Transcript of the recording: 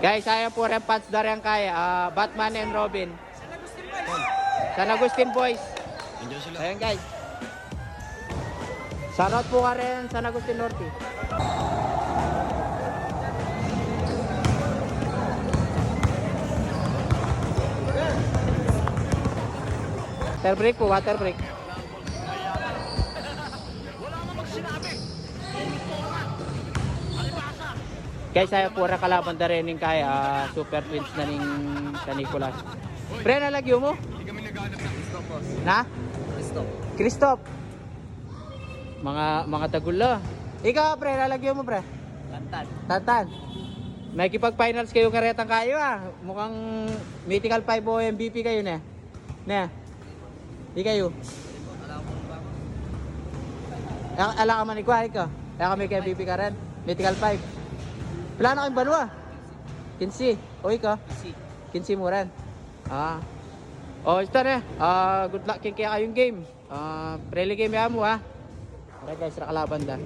Guys, saya po rin Pats Dariang Kaya, Batman and Robin. San Agustin Boys. Enjoy sila. Ayan guys. Shoutout po ka rin San Agustin Norte. Water break po, water break. Guys, saya pura kalaban da rin kaya Super Twins na ning San Nicolas. Pre, nalagyo mo? Hindi kami naghanap ng stop, boss. Na? Stop. Christoph. Mga tagulo. Ikaw, pre, nalagyo mo, pre? Lantan. Tantan. Nakikipag-finals kayo karetang kayo Mukhang Mythical 5 o MVP kayo na. Na. Di kayo. Ala ka man ikaw, ikaw. Kaya kami kay MVP ka rin. Mythical 5. Wala na kayong banwa. 15. O ikaw? 15 mo rin. Ito na. Good luck kaya kayong game. Friendly game yan mo Okay guys, nakalaban da.